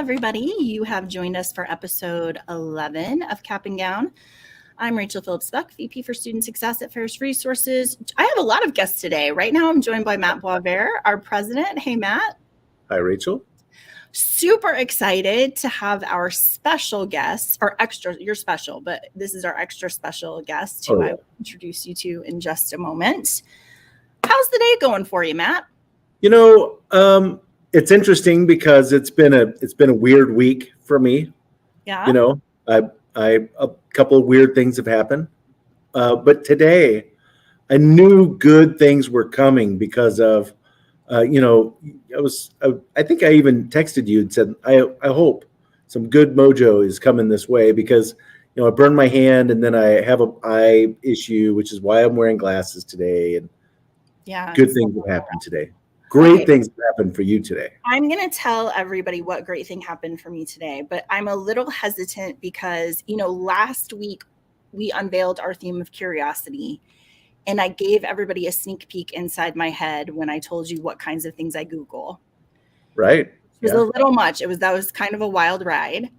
everybody. You have joined us for episode 11 of Cap and Gown. I'm Rachel Phillips-Buck, VP for Student Success at Ferris Resources. I have a lot of guests today. Right now, I'm joined by Matt Boisvert, our president. Hey, Matt. Hi, Rachel. Super excited to have our special guest, or extra, you're special, but this is our extra special guest who I will introduce you to in just a moment. How's the day going for you, Matt? It's interesting because it's been a weird week for me. Yeah. A couple of weird things have happened, but today I knew good things were coming because of, I think I even texted you and said I hope some good mojo is coming this way because I burned my hand and then I have an eye issue, which is why I'm wearing glasses today. And good things have happened today. Great things have happened for you today. I'm going to tell everybody what great thing happened for me today, but I'm a little hesitant because, last week we unveiled our theme of curiosity and I gave everybody a sneak peek inside my head when I told you what kinds of things I Google. Right. It was a little much. That was kind of a wild ride.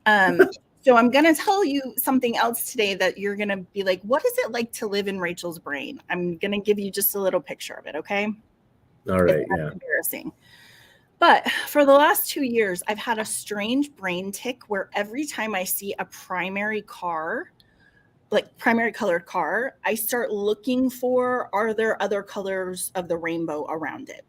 So I'm going to tell you something else today that you're going to be like, what is it like to live in Rachel's brain? I'm going to give you just a little picture of it. Okay. All right. It's embarrassing. But for the last 2 years, I've had a strange brain tick where every time I see a primary colored car, I start looking for, are there other colors of the rainbow around it?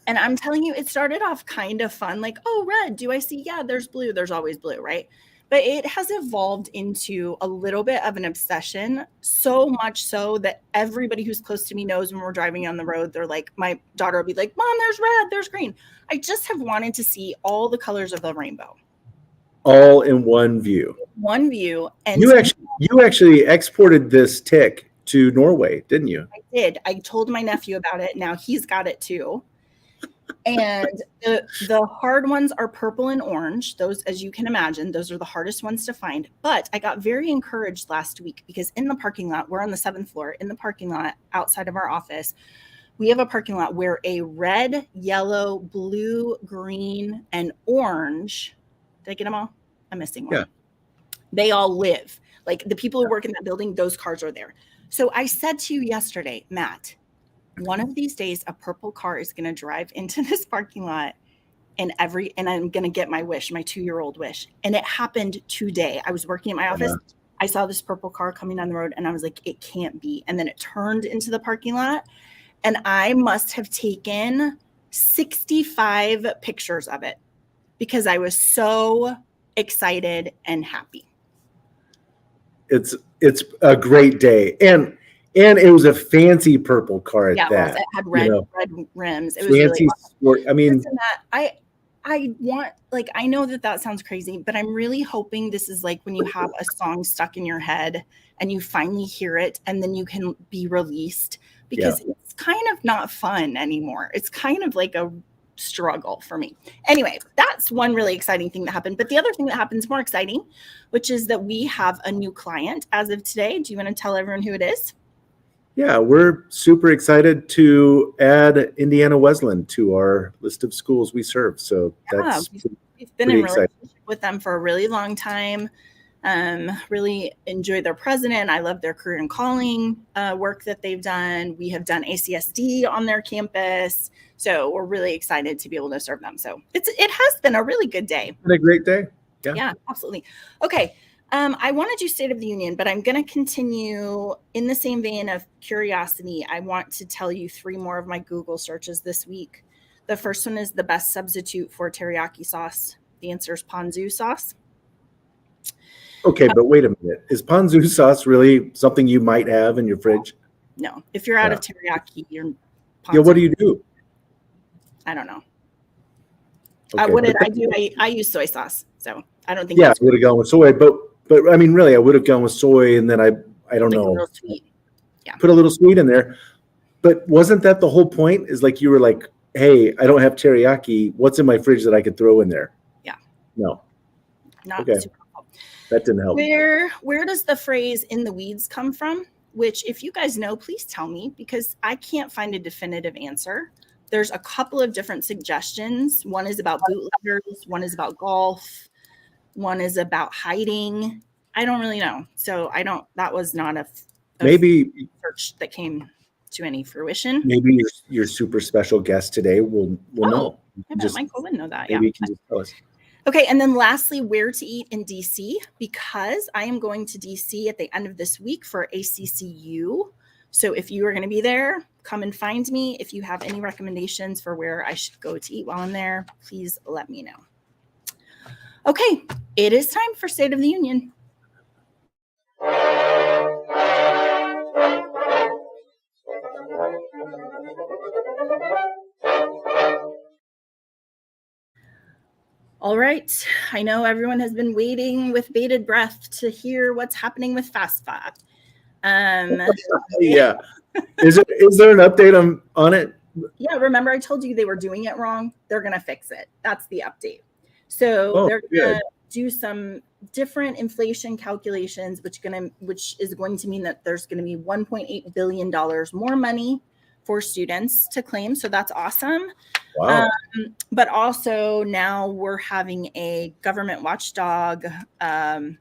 And I'm telling you, it started off kind of fun. Like, oh, red. Do I see? Yeah, there's blue. There's always blue, right? But it has evolved into a little bit of an obsession, so much so that everybody who's close to me knows when we're driving on the road, they're like, my daughter will be like, Mom, there's red, there's green. I just have wanted to see all the colors of the rainbow. All in one view. One view. And you actually exported this tick to Norway, didn't you? I did. I told my nephew about it. Now he's got it too. And the hard ones are purple and orange. Those, as you can imagine, those are the hardest ones to find. But I got very encouraged last week because in the parking lot, we're on the 7th floor, in the parking lot outside of our office, we have a parking lot where a red, yellow, blue, green, and orange, did I get them all? I'm missing one. Yeah. They all live. Like the people who work in that building, those cars are there. So I said to you yesterday, Matt, one of these days, a purple car is going to drive into this parking lot and I'm going to get my wish, my 2-year-old wish. And it happened today. I was working at my office. I saw this purple car coming down the road and I was like, it can't be. And then it turned into the parking lot and I must have taken 65 pictures of it because I was so excited and happy. It's a great day. And it was a fancy purple car at that. It had red rims. It was fancy really awesome. sport. I mean, I want, like, I know that sounds crazy, but I'm really hoping this is like when you have a song stuck in your head and you finally hear it and then you can be released because it's kind of not fun anymore. It's kind of like a struggle for me. Anyway, that's one really exciting thing that happened. But the other thing that happens more exciting, which is that we have a new client as of today. Do you want to tell everyone who it is? Yeah, we're super excited to add Indiana Wesleyan to our list of schools we serve. So we've been in relationship with them for a really long time. Really enjoy their president. I love their career and calling work that they've done. We have done ACSD on their campus. So we're really excited to be able to serve them. So it has been a really good day. Been a great day. Yeah, absolutely. Okay. I want to do State of the Union, but I'm going to continue in the same vein of curiosity. I want to tell you 3 more of my Google searches this week. The first one is the best substitute for teriyaki sauce. The answer is ponzu sauce. Okay, but wait a minute. Is ponzu sauce really something you might have in your fridge? No. If you're out of teriyaki, you're ponzu. Yeah, what do you do? I don't know. Okay, what did I do? I use soy sauce, so I don't think. Yeah, I would have gone with soy, but I mean, really, I would have gone with soy, and then I don't know. A little sweet. Yeah. Put a little sweet in there. But wasn't that the whole point? Is like you were like, hey, I don't have teriyaki. What's in my fridge that I could throw in there? Yeah. No. Not okay. super helpful. That didn't help. Where does the phrase "in the weeds" come from? Which, if you guys know, please tell me because I can't find a definitive answer. There's a couple of different suggestions. One is about bootleggers, one is about golf, one is about hiding. I don't really know. So that was not a Maybe search that came to any fruition. Maybe your super special guest today will know. I bet Michael would know that. Maybe you can just tell us. Okay, and then lastly, where to eat in DC, because I am going to DC at the end of this week for ACCU. So if you are going to be there, come and find me. If you have any recommendations for where I should go to eat while I'm there, please let me know. Okay, it is time for State of the Union. All right. I know everyone has been waiting with bated breath to hear what's happening with FAFSA. Yeah. Is there an update on it? Yeah. Remember, I told you they were doing it wrong. They're going to fix it. That's the update. So they're going to do some different inflation calculations, which is going to mean that there's going to be $1.8 billion more money for students to claim. So that's awesome. Wow. But also now we're having a government watchdog. The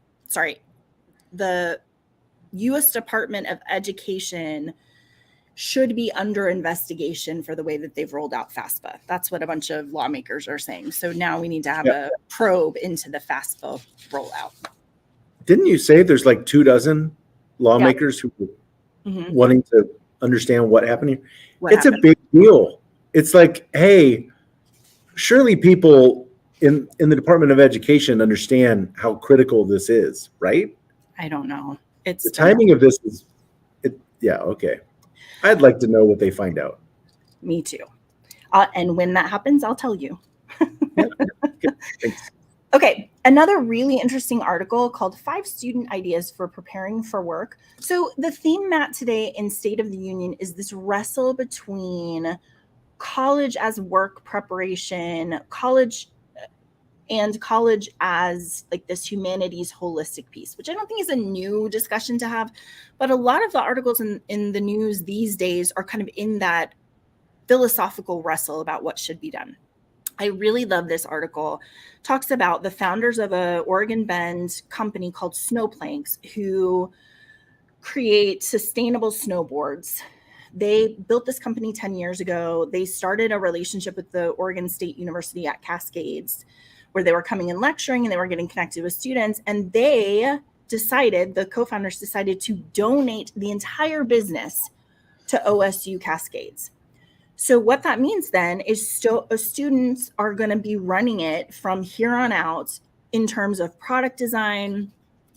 U.S. Department of Education should be under investigation for the way that they've rolled out FAFSA. That's what a bunch of lawmakers are saying. So now we need to have a probe into the FAFSA rollout. Didn't you say there's like 24 lawmakers who are wanting to understand what happened here? It's a big deal. It's like, hey, surely people in the Department of Education understand how critical this is, right? I don't know. The timing of this is, okay. I'd like to know what they find out. Me too. And when that happens, I'll tell you. Thanks. Okay, another really interesting article called 5 Student Ideas for Preparing for Work. So the theme, Matt, today in State of the Union is this wrestle between college as work preparation, college as like this humanities holistic piece, which I don't think is a new discussion to have, but a lot of the articles in the news these days are kind of in that philosophical wrestle about what should be done. I really love this article. Talks about the founders of a Oregon Bend company called Snowplanks, who create sustainable snowboards. They built this company 10 years ago. They started a relationship with the Oregon State University at Cascades, where they were coming and lecturing and they were getting connected with students. And the co-founders decided to donate the entire business to OSU Cascades. So what that means then is students are going to be running it from here on out in terms of product design,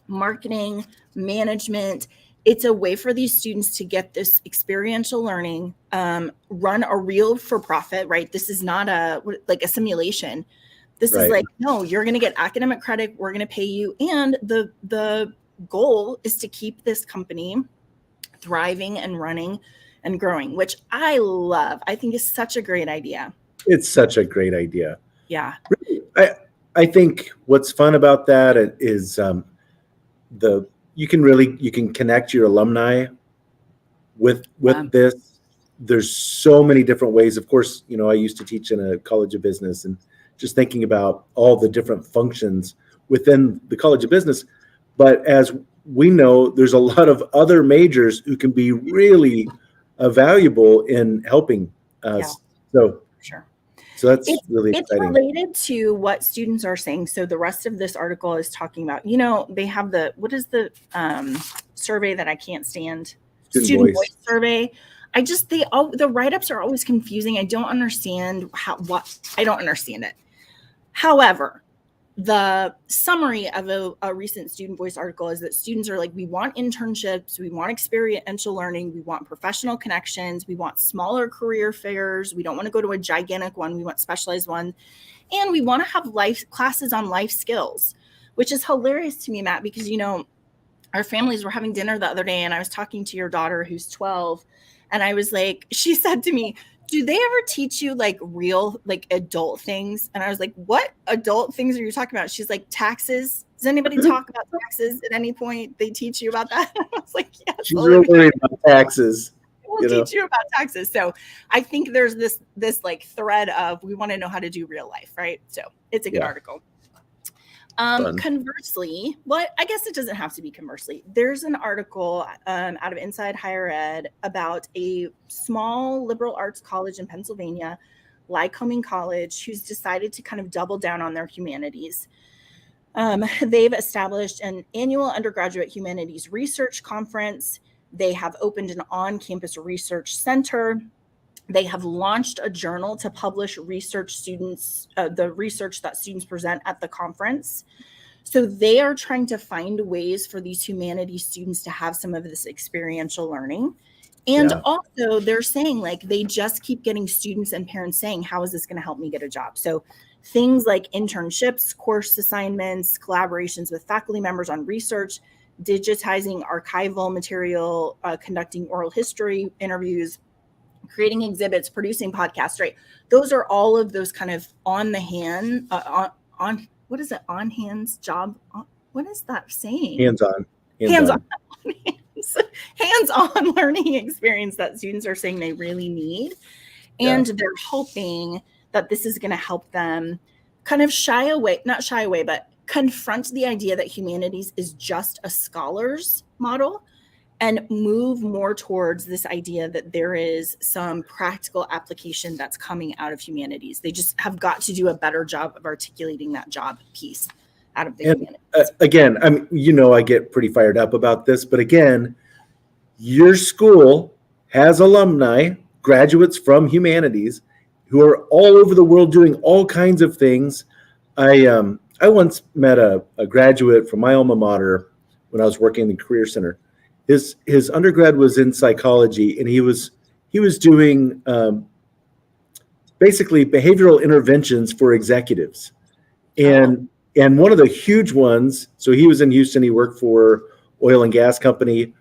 marketing, management. It's a way for these students to get this experiential learning, run a real for-profit, right? This is not a simulation. This is like, no, you're going to get academic credit. We're going to pay you. And the goal is to keep this company thriving and running and growing, which I love. I think is such a great idea. It's such a great idea. Yeah. I think what's fun about that is you can connect your alumni with this. There's so many different ways. Of course, I used to teach in a college of business, and just thinking about all the different functions within the College of Business. But as we know, there's a lot of other majors who can be really valuable in helping us. So sure. So that's really exciting. It's related to what students are saying. So the rest of this article is talking about, they have what is the survey that I can't stand? Student voice survey. The write-ups are always confusing. I don't understand I don't understand it. However, the summary of a recent Student Voice article is that students are like, we want internships, we want experiential learning, we want professional connections, we want smaller career fairs, we don't want to go to a gigantic one, we want specialized one, and we want to have life classes on life skills, which is hilarious to me, Matt, because our families were having dinner the other day, and I was talking to your daughter who's 12, and I was like, she said to me, do they ever teach you real adult things? And I was like, what adult things are you talking about? She's like, taxes. Does anybody talk about taxes at any point? They teach you about that? I was like, yes. She's real worried about taxes. we'll teach you about taxes. So I think there's this like thread of we want to know how to do real life, right? So it's a good article. Conversely, I guess it doesn't have to be conversely. There's an article out of Inside Higher Ed about a small liberal arts college in Pennsylvania, Lycoming College, who's decided to kind of double down on their humanities. They've established an annual undergraduate humanities research conference. They have opened an on-campus research center. They have launched a journal to publish the research that students present at the conference. So they are trying to find ways for these humanities students to have some of this experiential learning. And also they're saying like they just keep getting students and parents saying, how is this going to help me get a job? So things like internships, course assignments, collaborations with faculty members on research, digitizing archival material, conducting oral history interviews, creating exhibits, producing podcasts, right? Those are all of those kind of on the hand, on what is it? On hands job. What is that saying? Hands-on learning experience that students are saying they really need. And they're hoping that this is going to help them kind of not shy away, but confront the idea that humanities is just a scholar's model and move more towards this idea that there is some practical application that's coming out of humanities. They just have got to do a better job of articulating that job piece out of the humanities. Again, I get pretty fired up about this, but again, your school has alumni, graduates from humanities, who are all over the world doing all kinds of things. I once met a graduate from my alma mater when I was working in the Career Center. His undergrad was in psychology, and he was doing basically behavioral interventions for executives. And one of the huge ones, so he was in Houston, he worked for oil and gas company,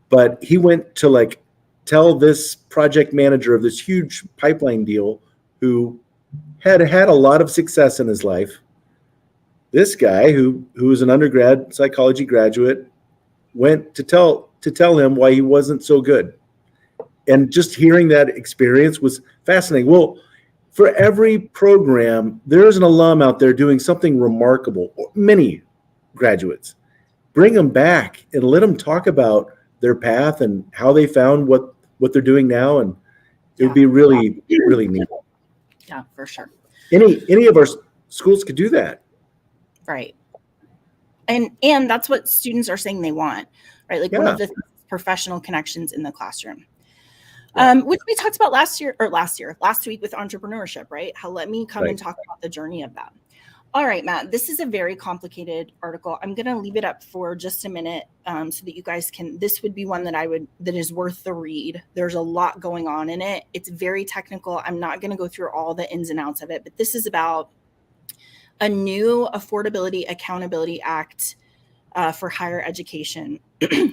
but he went to like tell this project manager of this huge pipeline deal who had a lot of success in his life. This guy who was an undergrad psychology graduate went to tell him why he wasn't so good. And just hearing that experience was fascinating. Well, for every program, there's an alum out there doing something remarkable, many graduates. Bring them back and let them talk about their path and how they found what they're doing now. And it would be really, really neat. Yeah, for sure. Any of our schools could do that. Right. And that's what students are saying they want, right? Like one of the professional connections in the classroom, which we talked about last week with entrepreneurship, right? Let me come and talk about the journey of that. All right, Matt, this is a very complicated article. I'm going to leave it up for just a minute so that you guys this would be one that is worth the read. There's a lot going on in it. It's very technical. I'm not going to go through all the ins and outs of it, but this is about a new Affordability Accountability Act for higher education.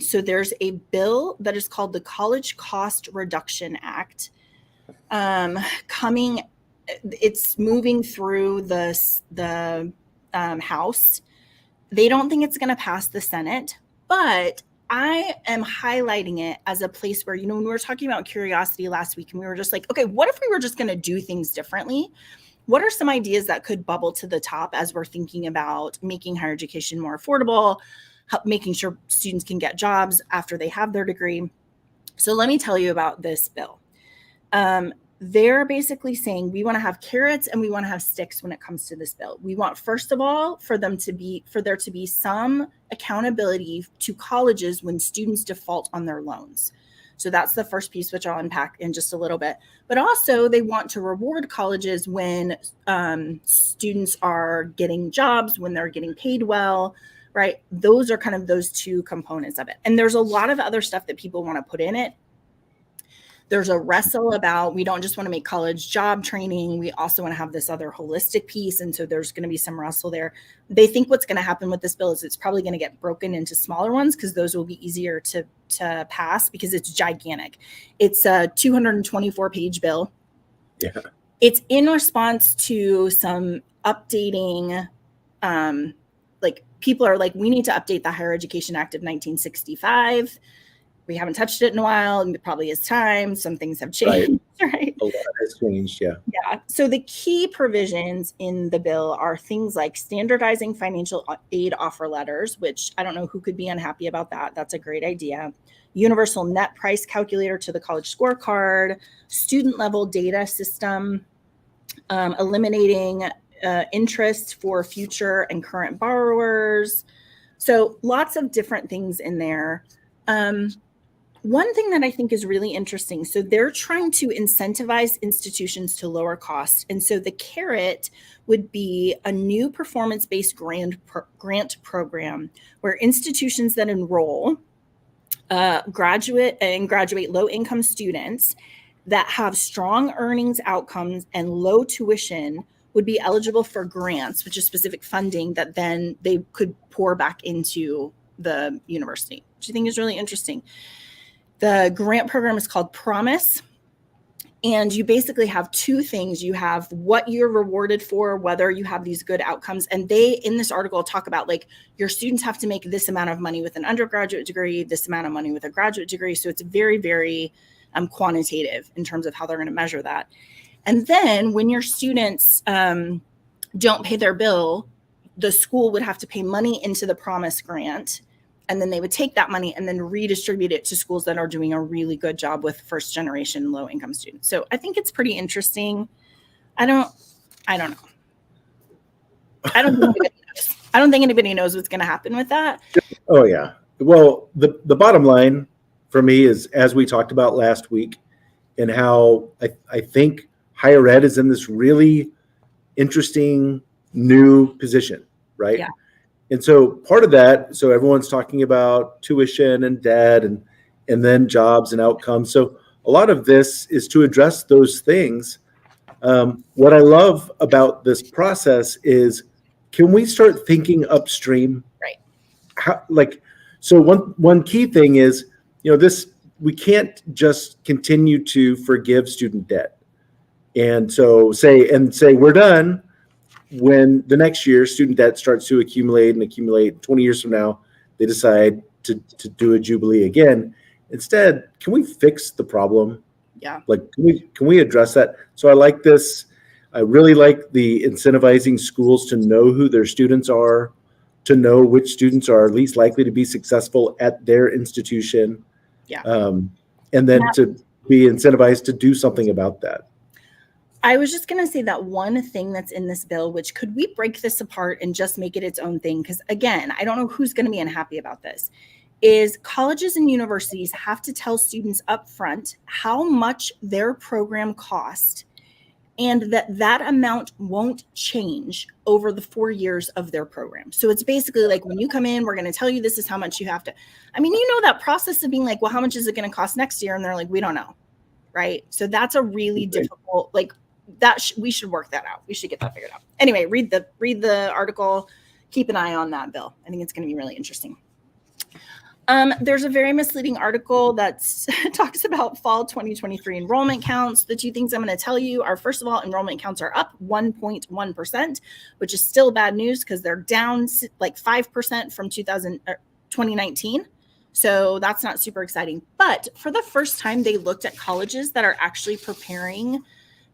So there's a bill that is called the College Cost Reduction Act coming. It's moving through the House. They don't think it's going to pass the Senate, but I am highlighting it as a place where, when we were talking about curiosity last week and we were just like, okay, what if we were just going to do things differently? What are some ideas that could bubble to the top as we're thinking about making higher education more affordable, making sure students can get jobs after they have their degree? So let me tell you about this bill. They're basically saying we want to have carrots and we want to have sticks when it comes to this bill. We want, first of all, for there to be some accountability to colleges when students default on their loans. So that's the first piece, which I'll unpack in just a little bit. But also they want to reward colleges when students are getting jobs, when they're getting paid well, right? Those are kind of those two components of it. And there's a lot of other stuff that people want to put in it. There's a wrestle about, we don't just want to make college job training. We also want to have this other holistic piece. And so there's going to be some wrestle there. They think what's going to happen with this bill is it's probably going to get broken into smaller ones because those will be easier to pass because it's gigantic. It's a 224-page bill. Yeah. It's in response to some updating, people are like, we need to update the Higher Education Act of 1965. we haven't touched it in a while, and it probably is time. Some things have changed, right? A lot has changed, yeah. Yeah. So the key provisions in the bill are things like standardizing financial aid offer letters, which I don't know who could be unhappy about that. That's a great idea. Universal net price calculator to the college scorecard, student level data system, eliminating interest for future and current borrowers. So lots of different things in there. One thing that I think is really interesting, so they're trying to incentivize institutions to lower costs. And so the carrot would be a new performance-based grant program where institutions that enroll graduate low-income students that have strong earnings outcomes and low tuition would be eligible for grants, which is specific funding that then they could pour back into the university, which I think is really interesting. The grant program is called Promise. And you basically have two things. You have what you're rewarded for, whether you have these good outcomes. And they, in this article, talk about like your students have to make this amount of money with an undergraduate degree, this amount of money with a graduate degree. So it's very, very quantitative in terms of how they're going to measure that. And then when your students don't pay their bill, the school would have to pay money into the Promise grant. And then they would take that money and then redistribute it to schools that are doing a really good job with first generation low income students. So I think it's pretty interesting. I don't know. I don't think anybody knows what's going to happen with that. Oh yeah. Well, the bottom line for me is, as we talked about last week, and how I think higher ed is in this really interesting new position, right? Yeah. And so part of that, so everyone's talking about tuition and debt and then jobs and outcomes. So a lot of this is to address those things. What I love about this process is, can we start thinking upstream? Right. So one key thing is, we can't just continue to forgive student debt. And so say we're done. When the next year student debt starts to accumulate 20 years from now, they decide to do a jubilee again. Instead, can we fix the problem? Yeah. Can we address that? So I like this. I really like the incentivizing schools to know who their students are, to know which students are least likely to be successful at their institution. Yeah. And then to be incentivized to do something about that. I was just going to say that one thing that's in this bill, which could we break this apart and just make it its own thing? Because again, I don't know who's going to be unhappy about this, is colleges and universities have to tell students up front how much their program cost, and that amount won't change over the 4 years of their program. So it's basically like, when you come in, we're going to tell you this is how much you have to. I mean, that process of being like, well, how much is it going to cost next year? And they're like, we don't know. Right. So that's a really difficult, we should work that out. We should get that figured out. Anyway, read the article. Keep an eye on that bill. I think it's going to be really interesting. There's a very misleading article that talks about fall 2023 enrollment counts. The two things I'm going to tell you are, first of all, enrollment counts are up 1.1%, which is still bad news because they're down like 5% from 2019. So that's not super exciting. But for the first time, they looked at colleges that are actually preparing,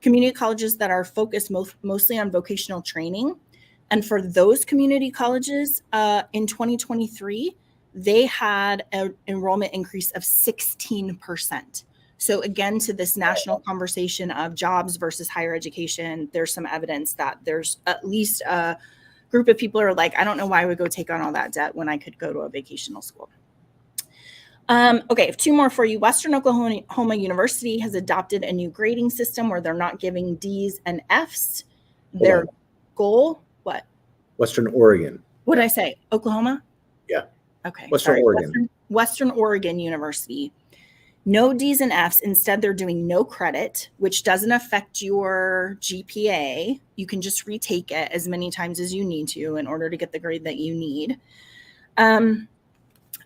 community colleges that are focused mostly on vocational training. And for those community colleges in 2023, they had an enrollment increase of 16%. So again, to this national conversation of jobs versus higher education, there's some evidence that there's at least a group of people who are like, I don't know why I would go take on all that debt when I could go to a vocational school. Okay, two more for you. Western Oklahoma University has adopted a new grading system where they're not giving D's and F's. Their goal, what? Western Oregon. What did I say? Oklahoma? Yeah. Okay. Oregon. Western Oregon University. No D's and F's. Instead, they're doing no credit, which doesn't affect your GPA. You can just retake it as many times as you need to in order to get the grade that you need.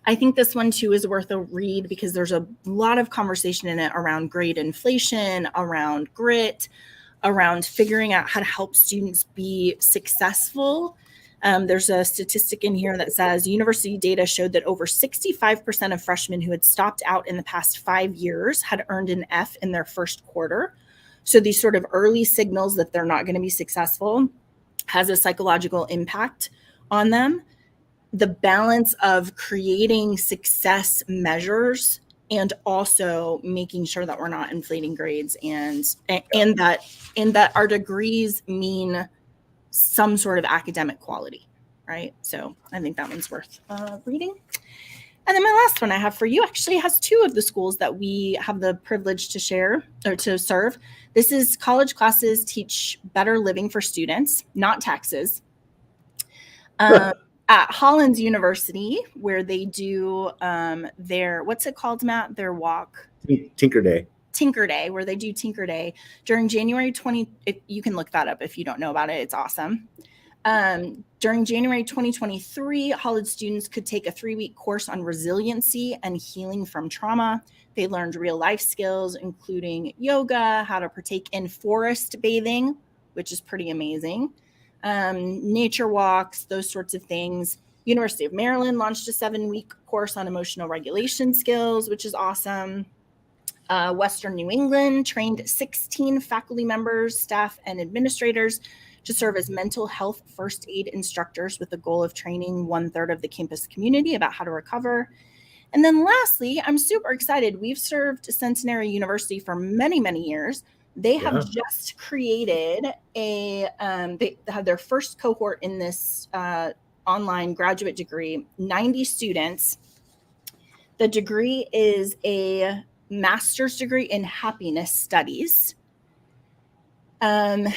I think this one too is worth a read because there's a lot of conversation in it around grade inflation, around grit, around figuring out how to help students be successful. There's a statistic in here that says university data showed that over 65% of freshmen who had stopped out in the past 5 years had earned an F in their first quarter. So these sort of early signals that they're not going to be successful has a psychological impact on them. The balance of creating success measures and also making sure that we're not inflating grades and that our degrees mean some sort of academic quality, right? So I think that one's worth reading. And then my last one I have for you actually has two of the schools that we have the privilege to share or to serve. This is College Classes Teach Better Living for Students, not taxes. At Hollins University, where they do their, what's it called, Matt? Their walk? Tinker Day. Tinker Day, where they do Tinker Day during January 20. You can look that up if you don't know about it. It's awesome. During January 2023, Hollins students could take a 3-week course on resiliency and healing from trauma. They learned real life skills, including yoga, how to partake in forest bathing, which is pretty amazing. Nature walks, those sorts of things. University of Maryland launched a 7-week course on emotional regulation skills, which is awesome. Western New England trained 16 faculty members, staff, and administrators to serve as mental health first aid instructors with the goal of training 1/3 of the campus community about how to recover. And then lastly, I'm super excited. We've served Centenary University for many, many years. They have just created they had their first cohort in this online graduate degree, 90 students. The degree is a master's degree in happiness studies. And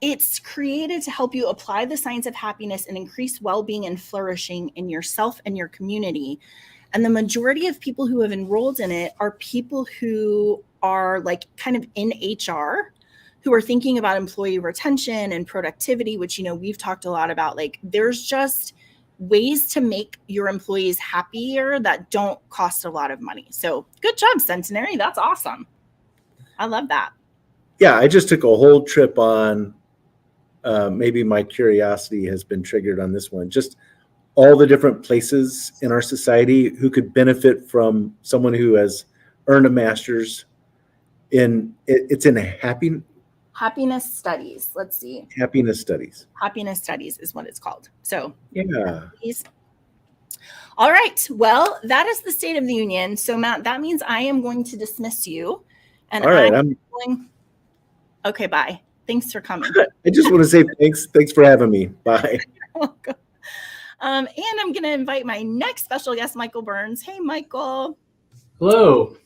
it's created to help you apply the science of happiness and increase well-being and flourishing in yourself and your community. And the majority of people who have enrolled in it are people who are like kind of in HR, who are thinking about employee retention and productivity, which, you know, we've talked a lot about. Like, there's just ways to make your employees happier that don't cost a lot of money. So good job, Centenary. That's awesome. I love that. Yeah, I just took a whole trip on, maybe my curiosity has been triggered on this one, just all the different places in our society who could benefit from someone who has earned a master's in, it's in happiness studies. Let's see. Happiness studies. Happiness studies is what it's called. So yeah. All right. Well, that is the State of the Union. So Matt, that means I am going to dismiss you. And all right, I'm going. Okay, bye. Thanks for coming. I just want to say thanks for having me. Bye. You're welcome. And I'm going to invite my next special guest, Michael Burns. Hey, Michael. Hello.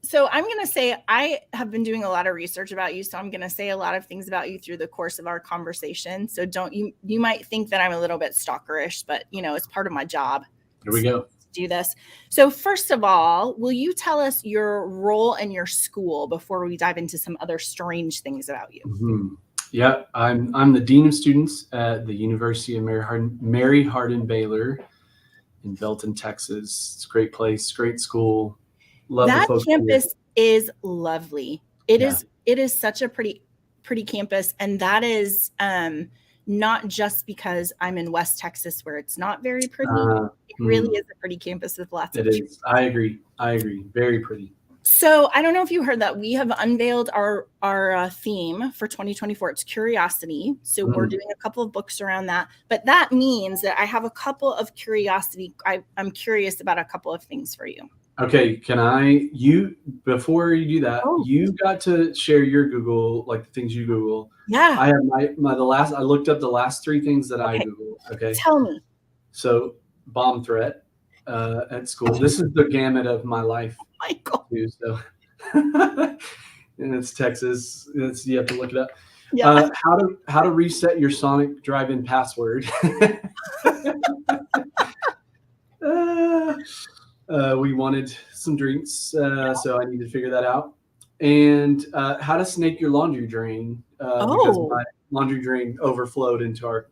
So I'm going to say I have been doing a lot of research about you, so I'm going to say a lot of things about you through the course of our conversation. So you might think that I'm a little bit stalkerish, but you know, it's part of my job. Here we go. Do this. So first of all, will you tell us your role and your school before we dive into some other strange things about you? Mm-hmm. Yeah, I'm the Dean of Students at the University of Mary Hardin Baylor in Belton, Texas. It's a great place, great school. Love that the folks campus here. Is lovely. It is such a pretty campus, and that is not just because I'm in West Texas where it's not very pretty. It really is a pretty campus with lots of. It is. I agree. Very pretty. So I don't know if you heard that we have unveiled our theme for 2024. It's curiosity. So we're doing a couple of books around that. But that means that I have a couple of curiosity. I'm curious about a couple of things for you. Okay, before you do that, you got to share your Google, like the things you Google. Yeah. I have I looked up the last 3 things that I Googled. Okay. Tell me. So bomb threat at school. This is the gamut of my life. Michael. Too, so and it's Texas. You have to look it up. Yeah. How to reset your Sonic drive-in password. We wanted some drinks, so I need to figure that out. And how to snake your laundry drain because my laundry drain overflowed into our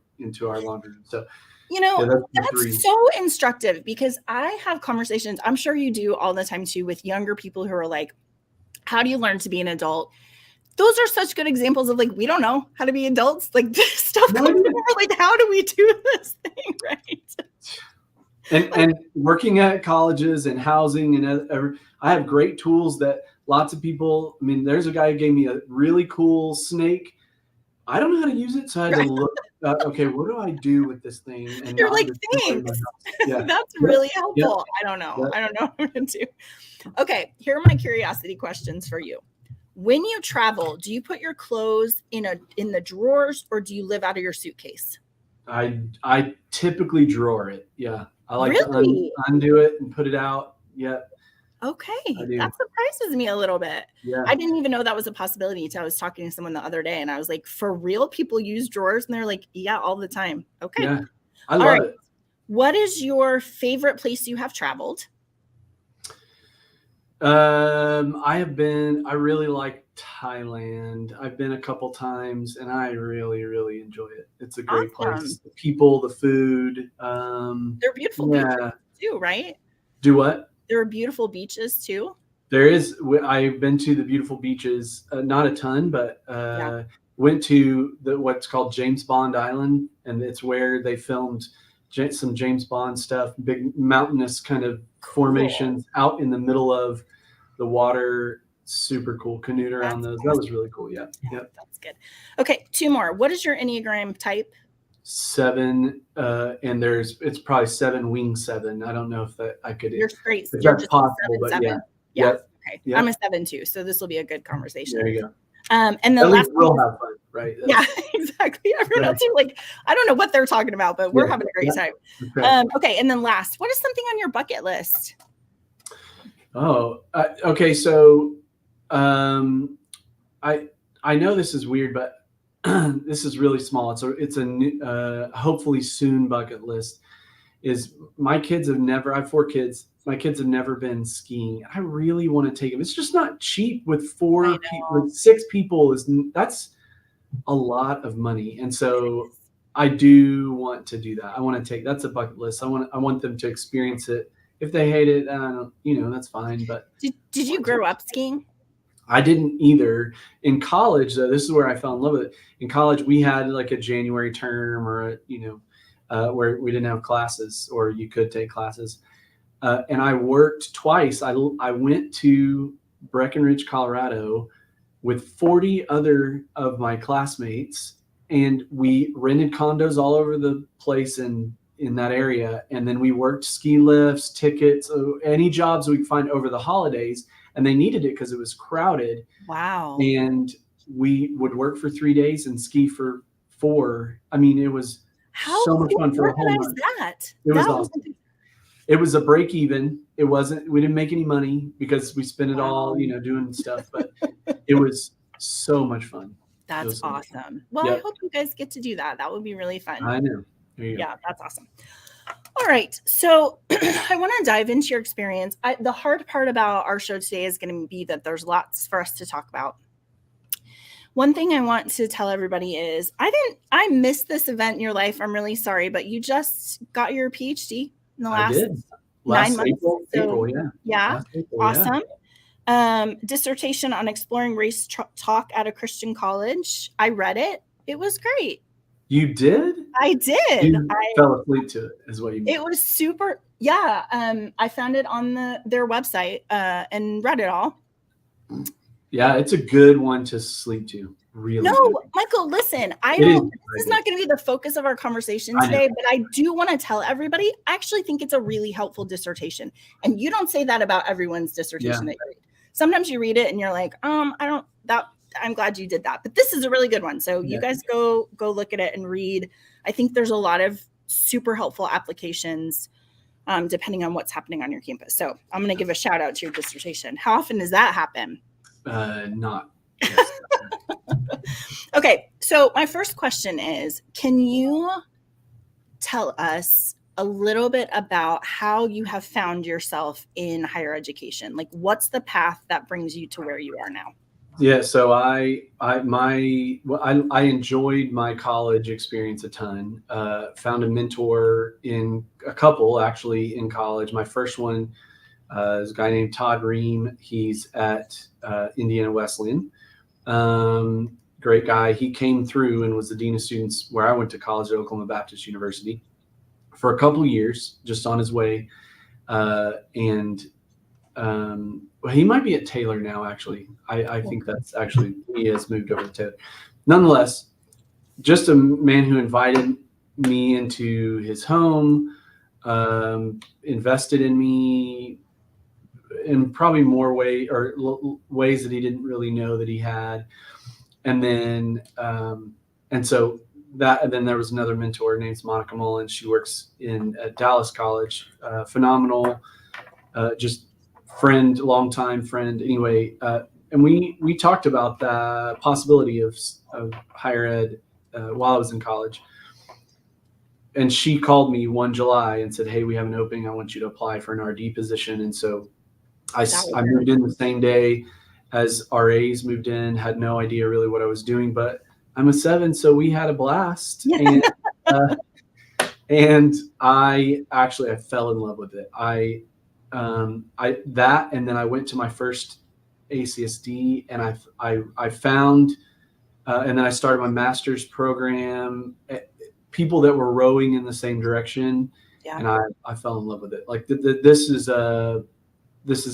laundry room. So, you know, that's so instructive because I have conversations, I'm sure you do all the time too, with younger people who are like, how do you learn to be an adult? those are such good examples of like, we don't know how to be adults. Like this stuff No comes idea. over, like, how do we do this thing, right? And working at colleges and housing and I have great tools that lots of people. I mean, there's a guy who gave me a really cool snake. I don't know how to use it, so I had to look. Okay, what do I do with this thing? And You're not like, just put it in my thanks. house. Yeah. That's Yep. really helpful. Yep. I don't know. Yep. I don't know what I'm going to do. Okay, here are my curiosity questions for you. When you travel, do you put your clothes in the drawers, or do you live out of your suitcase? I typically drawer it. Yeah, I like Really? to undo it and put it out. Yeah, Okay, do. that surprises me a little bit. yeah. I didn't even know that was a possibility until I was talking to someone the other day, and I was like, for real, people use drawers? And they're like, yeah, all the time. Okay. Yeah, I All love right. it. What is your favorite place you have traveled? I really like Thailand. I've been a couple times and I really, really enjoy it. It's a great Awesome. place. The people, the food. They're beautiful Yeah. beaches too, right? Do what? There are beautiful beaches too. There is. I've been to the beautiful beaches, not a ton, but Yeah. went to what's called James Bond Island, and it's where they filmed some James Bond stuff. Big mountainous kind of formations out in the middle of the water. Super cool. Canoed around That's those. That was really cool. Yeah. Yep. That's good. Okay, two more. What is your Enneagram type? 7, and it's probably 7 wing 7. I don't know if that I could. You're straight. If You're that's just possible, a 7, but 7. yeah. Yeah. Yep. Okay. Yep. I'm a 7 too, so this will be a good conversation. There you go. And then At last least we'll have fun, right? yeah, exactly. Everyone else is like, I don't know what they're talking about, but we're Yeah. having a great time. Okay. Okay, and then last, what is something on your bucket list? Oh, okay. So, I know this is weird, but this is really small. It's a new, hopefully soon bucket list. Is my kids have never. I have 4 kids. My kids have never been skiing. I really want to take them. It's just not cheap with 4 people. With 6 people that's a lot of money, and so I do want to do that. I want to take. That's a bucket list. I want them to experience it. If they hate it, that's fine. But Did you grow up skiing? I didn't either. In college, though, this is where I fell in love with it. In college, we had like a January term or where we didn't have classes, or you could take classes. And I worked twice. I went to Breckenridge, Colorado, with 40 other of my classmates, and we rented condos all over the place in that area. And then we worked ski lifts, tickets, any jobs we could find over the holidays. And they needed it because it was crowded. Wow. And we would work for 3 days and ski for 4. I mean, it was so much fun for a whole month. That? It was That awesome. It was a break even. It wasn't, we didn't make any money because we spent it all, doing stuff, but it was so much fun. That's so much awesome. Well, Yep. I hope you guys get to do that. That would be really fun. I know. There you go. Yeah, that's awesome. All right. So I want to dive into your experience. The hard part about our show today is going to be that there's lots for us to talk about. One thing I want to tell everybody is I missed this event in your life. I'm really sorry, but you just got your PhD in the last 9 months. April, yeah. Yeah. Last April, Awesome. Dissertation on exploring race talk at a Christian college. I read it. It was great. You did? I did. You fell asleep to it, is what you mean. It was super. Yeah. I found it on their website and read it all. Yeah, it's a good one to sleep to. Really. No, good. Michael, listen, is this is not going to be the focus of our conversation I today, know. but I do want to tell everybody, I actually think it's a really helpful dissertation. And you don't say that about everyone's dissertation that you read. Sometimes you read it and you're like, I'm glad you did that. But this is a really good one. So you guys go look at it and read. I think there's a lot of super helpful applications depending on what's happening on your campus. So I'm going to give a shout out to your dissertation. How often does that happen? Not. Okay, so my first question is, can you tell us a little bit about how you have found yourself in higher education? Like, what's the path that brings you to where you are now? Yeah, so I enjoyed my college experience a ton. Found a mentor in a couple actually in college. My first one is a guy named Todd Ream. He's at Indiana Wesleyan, Great guy. He came through and was the dean of students where I went to college at Oklahoma Baptist University for a couple of years, just on his way. Well, he might be at Taylor now, actually. I think that's actually, he has moved over to Taylor. Nonetheless, just a man who invited me into his home, invested in me in probably more ways that he didn't really know that he had. And then, and then there was another mentor named Monica Mullen. She works at Dallas College, phenomenal, just friend, longtime friend. Anyway, and we talked about the possibility of higher ed while I was in college. And she called me one July and said, "Hey, we have an opening. I want you to apply for an RD position." And so I moved in the same day as RAs moved in, had no idea really what I was doing, but I'm a 7, so we had a blast. And I fell in love with it. And then I went to my first ACSD, and I found, and then I started my master's program, people that were rowing in the same direction. Yeah. And I fell in love with it. Like this is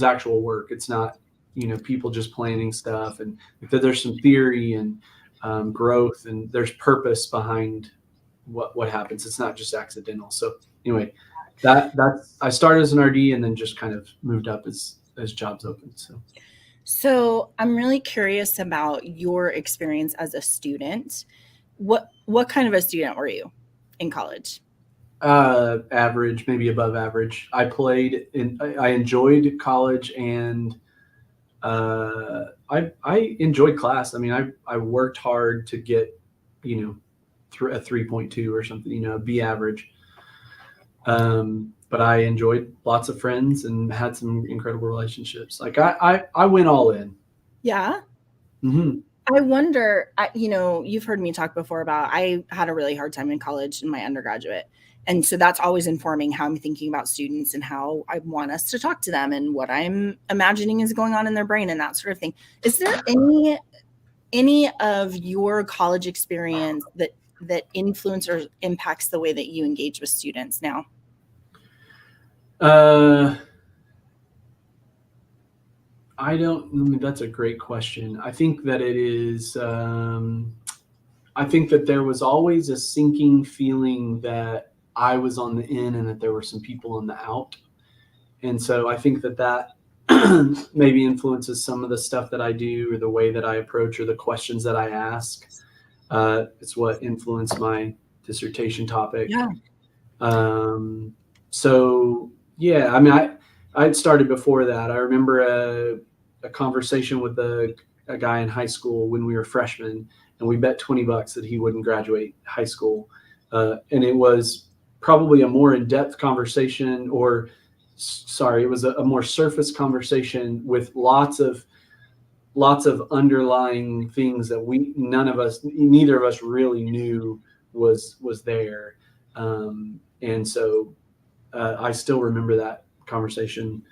actual work. It's not, people just planning stuff, and there's some theory and growth, and there's purpose behind what happens. It's not just accidental. So anyway, that's I started as an RD and then just kind of moved up as jobs opened. So I'm really curious about your experience as a student. What kind of a student were you in college? Average, maybe above average. I enjoyed college, and I enjoyed class. I mean, I worked a 3.2 or something, be average. But I enjoyed lots of friends and had some incredible relationships. Like I went all in. Yeah. Mm-hmm. I wonder, you've heard me talk before about, I had a really hard time in college in my undergraduate. And so that's always informing how I'm thinking about students and how I want us to talk to them and what I'm imagining is going on in their brain and that sort of thing. Is there any of your college experience that influences or impacts the way that you engage with students now? That's a great question. I think that it is, I think that there was always a sinking feeling that I was on the in and that there were some people on the out. And so I think that maybe influences some of the stuff that I do or the way that I approach or the questions that I ask. It's what influenced my dissertation topic. Yeah. So yeah, I mean, I'd started before that. I remember a conversation with a guy in high school when we were freshmen, and we bet $20 that he wouldn't graduate high school. And it was probably a more in-depth conversation, it was a more surface conversation with lots of underlying things that neither of us really knew was there. And so I still remember that conversation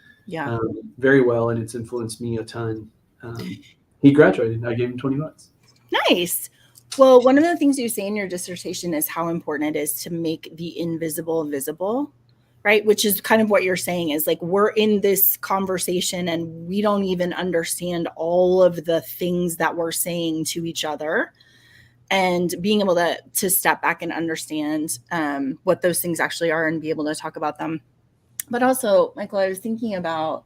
very well, and it's influenced me a ton. He graduated. I gave him $20. Nice. Well, one of the things you say in your dissertation is how important it is to make the invisible visible, right? Which is kind of what you're saying is like, we're in this conversation and we don't even understand all of the things that we're saying to each other, and being able to step back and understand what those things actually are and be able to talk about them. But also, Michael, I was thinking about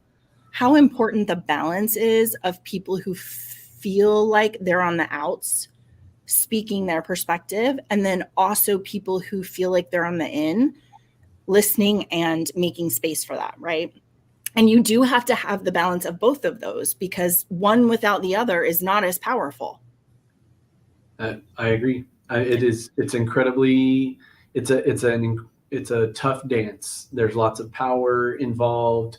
how important the balance is of people who feel like they're on the outs speaking their perspective, and then also people who feel like they're on the in, listening and making space for that, right? And you do have to have the balance of both of those, because one without the other is not as powerful. I agree. It's incredibly, it's a tough dance. There's lots of power involved.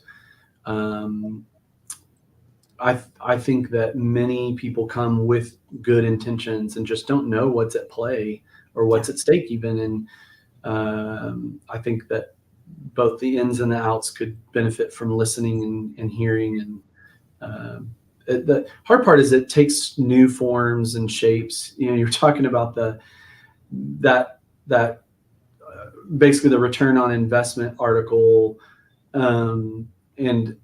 I think that many people come with good intentions and just don't know what's at play or what's at stake even. And I think that both the ins and the outs could benefit from listening and hearing. The hard part is it takes new forms and shapes. You're talking about that basically the return on investment article, and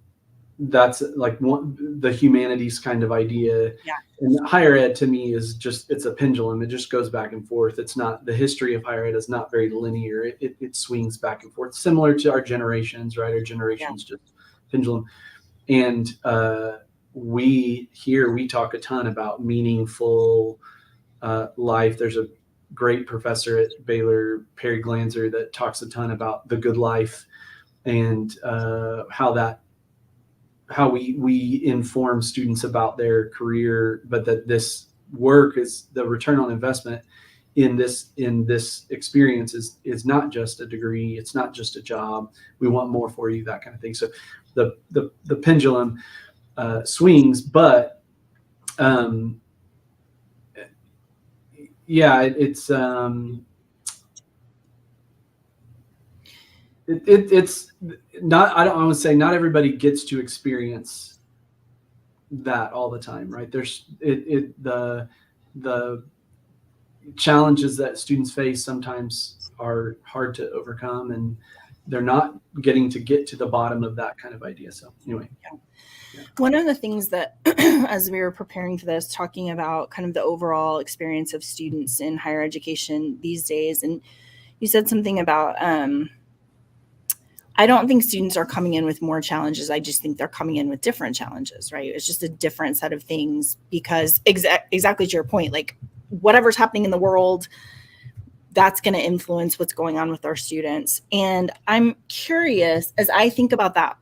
that's like the humanities kind of idea. Yeah. And higher ed to me is just, it's a pendulum. It just goes back and forth. It's not, the history of higher ed is not very linear. It swings back and forth, similar to our generations, right? Our generations just pendulum. And we talk a ton about meaningful life. There's a great professor at Baylor, Perry Glanzer, that talks a ton about the good life and how we inform students about their career, but that this work is the return on investment in this experience is not just a degree. It's not just a job. We want more for you, that kind of thing. So the pendulum swings, but it's not, I don't want to say not everybody gets to experience that all the time, right? There's the challenges that students face sometimes are hard to overcome, and they're not getting to get to the bottom of that kind of idea. So anyway. Yeah. One of the things that, as we were preparing for this, talking about kind of the overall experience of students in higher education these days, and you said something about, I don't think students are coming in with more challenges. I just think they're coming in with different challenges, right? It's just a different set of things because exactly to your point, like whatever's happening in the world, that's going to influence what's going on with our students. And I'm curious, as I think about that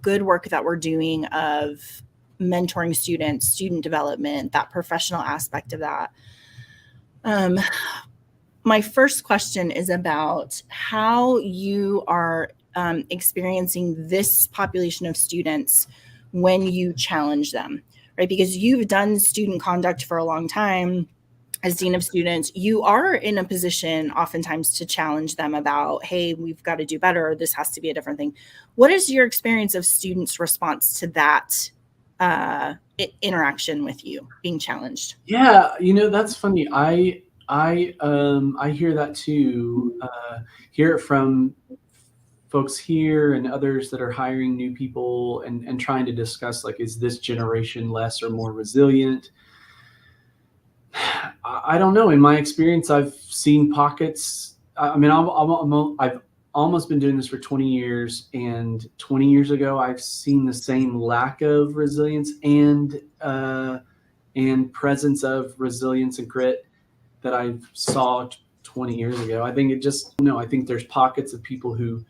good work that we're doing of mentoring students, student development, that professional aspect of that. My first question is about how you are experiencing this population of students when you challenge them, right? Because you've done student conduct for a long time. As dean of students, you are in a position oftentimes to challenge them about, hey, we've got to do better. This has to be a different thing. What is your experience of students' response to that interaction with you being challenged? Yeah, that's funny. I hear that too. Hear it from folks here and others that are hiring new people and trying to discuss, like, is this generation less or more resilient? I don't know. In my experience, I've seen pockets. I mean, I've almost been doing this for 20 years, and 20 years ago, I've seen the same lack of resilience and presence of resilience and grit that I saw 20 years ago. I think I think there's pockets of people who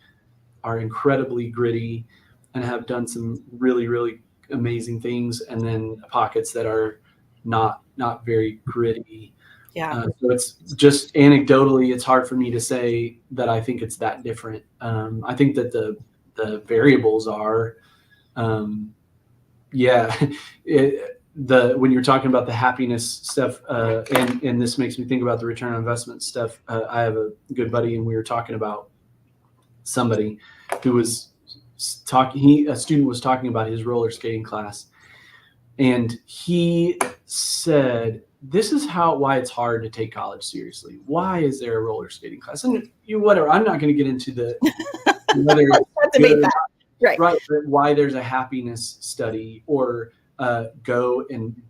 are incredibly gritty and have done some really, really amazing things, and then pockets that are not very gritty. Yeah. So it's just anecdotally, it's hard for me to say that I think it's that different. I think that the variables are, when you're talking about the happiness stuff, and this makes me think about the return on investment stuff. I have a good buddy, and we were talking about somebody who was talking. A student was talking about his roller skating class, and he said, "This is why it's hard to take college seriously. Why is there a roller skating class?" And whatever. I'm not going to get into the whether debate that. Right. Why there's a happiness study or go and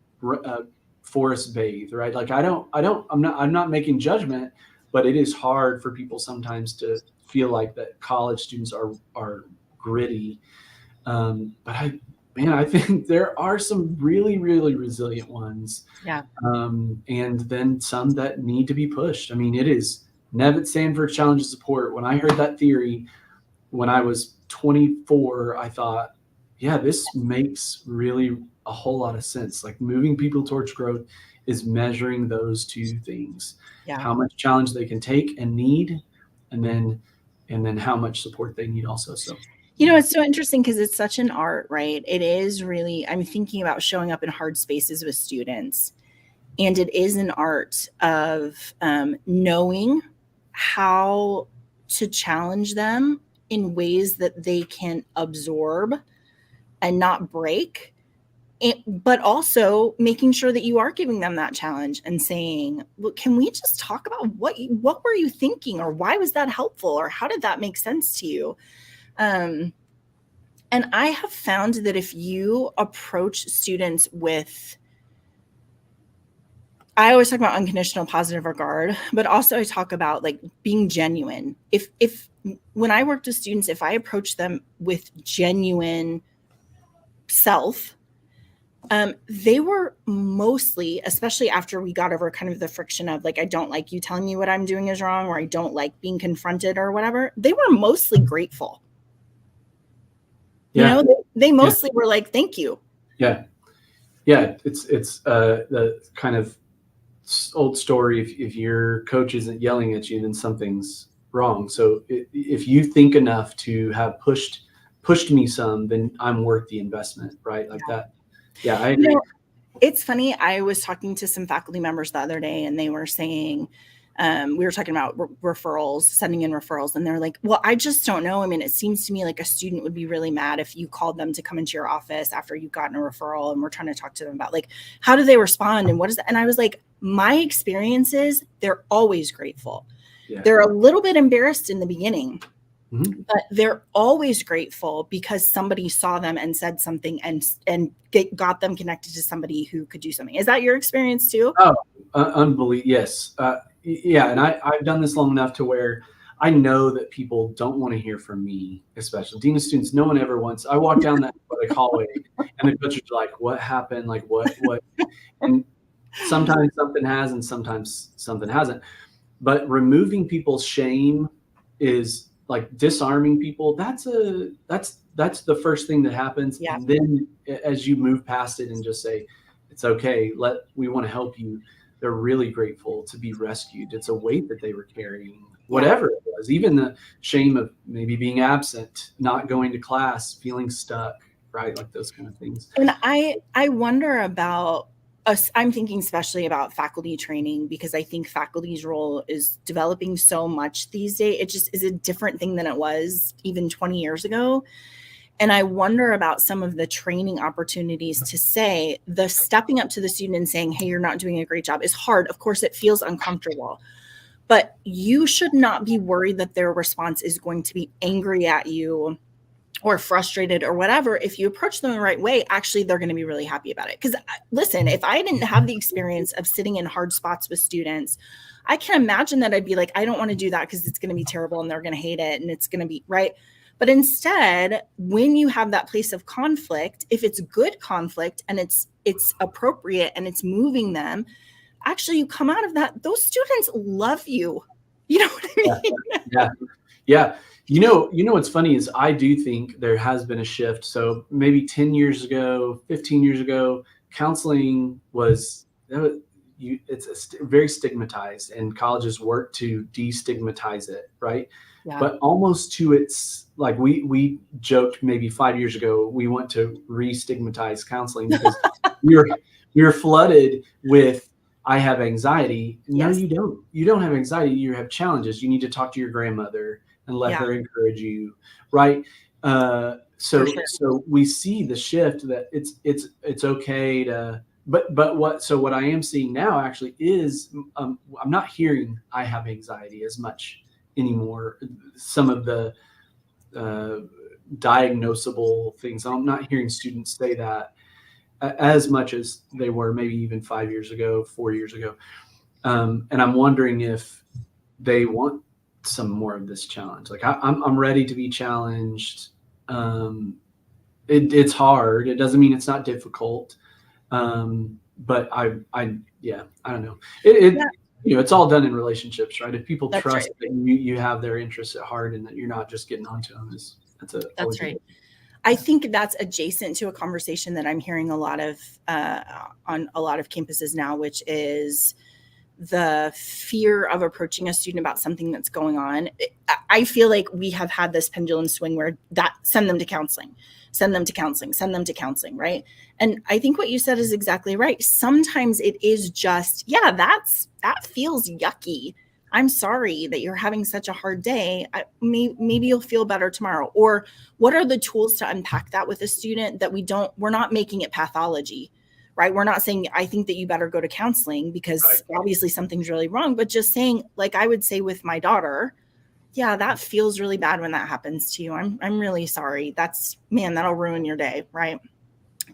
forest bathe, right? Like I'm not making judgment, but it is hard for people sometimes to feel like that college students are gritty. But I think there are some really, really resilient ones. Yeah. And then some that need to be pushed. I mean, it is Nevitt Sanford Challenge of Support. When I heard that theory, when I was 24, I thought, yeah, this makes really a whole lot of sense. Like, moving people towards growth is measuring those two things. Yeah. How much challenge they can take and need, and then how much support they need also. So, it's so interesting because it's such an art, right? It is really, I'm thinking about showing up in hard spaces with students, and it is an art of knowing how to challenge them in ways that they can absorb and not break, but also making sure that you are giving them that challenge and saying, well, can we just talk about what were you thinking, or why was that helpful, or how did that make sense to you? And I have found that if you approach students with, I always talk about unconditional positive regard, but also I talk about like being genuine. If when I worked with students, if I approach them with genuine self, they were mostly, especially after we got over kind of the friction of like, I don't like you telling me what I'm doing is wrong, or I don't like being confronted or whatever, they were mostly grateful. Yeah. You know, they mostly were like, thank you. Yeah. Yeah. It's the kind of old story. If your coach isn't yelling at you, then something's wrong. So if you think enough to have pushed me some, then I'm worth the investment, right? Like that. Yeah, I agree. You know, it's funny. I was talking to some faculty members the other day, and they were saying, we were talking about referrals, sending in referrals. And they're like, well, I just don't know. I mean, it seems to me like a student would be really mad if you called them to come into your office after you've gotten a referral, and we're trying to talk to them about like, how do they respond and what is that? And I was like, my experience is they're always grateful. Yeah. They're a little bit embarrassed in the beginning, Mm-hmm. but they're always grateful because somebody saw them and said something and got them connected to somebody who could do something. Is that your experience too? Oh, unbelievable. Yes. Yeah. And I've done this long enough to where I know that people don't want to hear from me, especially dean of students. No one ever wants. I walk down that like hallway and the coaches are like, what happened? Like what? And sometimes something has and sometimes something hasn't. But removing people's shame is like disarming people. That's the first thing that happens. Yeah. And then as you move past it and just say, it's okay, we want to help you. They're really grateful to be rescued. It's a weight that they were carrying, whatever it was, even the shame of maybe being absent, not going to class, feeling stuck, right? Like those kind of things. And I wonder about us. I'm thinking especially about faculty training, because I think faculty's role is developing so much these days. It just is a different thing than it was even 20 years ago. And I wonder about some of the training opportunities to say the stepping up to the student and saying, hey, you're not doing a great job is hard. Of course, it feels uncomfortable, but you should not be worried that their response is going to be angry at you or frustrated or whatever. If you approach them the right way, actually, they're going to be really happy about it. Because listen, if I didn't have the experience of sitting in hard spots with students, I can imagine that I'd be like, I don't want to do that because it's going to be terrible and they're going to hate it and it's going to be right. But instead, when you have that place of conflict, if it's good conflict and it's appropriate and it's moving them, actually you come out of that, those students love you. You know what I mean? Yeah. You know what's funny is I do think there has been a shift. So maybe 10 years ago, 15 years ago, counseling it's very stigmatized, and colleges work to destigmatize it, right? Yeah. But almost to its, like we joked maybe 5 years ago, we want to re-stigmatize counseling because we were flooded with, I have anxiety. No, you don't. You don't have anxiety. You have challenges. You need to talk to your grandmother and let her encourage you, right? So we see the shift that it's okay to, but what I am seeing now actually is I'm not hearing I have anxiety as much anymore. Some of the diagnosable things, I'm not hearing students say that as much as they were maybe even 5 years ago, 4 years ago. And I'm wondering if they want some more of this challenge. Like I'm ready to be challenged. It's hard. It doesn't mean it's not difficult. But I don't know. It's all done in relationships, right? If people trust that you have their interests at heart and that you're not just getting onto them, that's right. I think that's adjacent to a conversation that I'm hearing a lot of on a lot of campuses now, which is the fear of approaching a student about something that's going on. I feel like we have had this pendulum swing where send them to counseling, right? And I think what you said is exactly right. Sometimes it is just, that feels yucky. I'm sorry that you're having such a hard day. Maybe you'll feel better tomorrow. Or what are the tools to unpack that with a student that we're not making it pathology, right? We're not saying, I think that you better go to counseling because obviously something's really wrong, but just saying, like I would say with my daughter, yeah, that feels really bad when that happens to you. I'm really sorry. That'll ruin your day, right?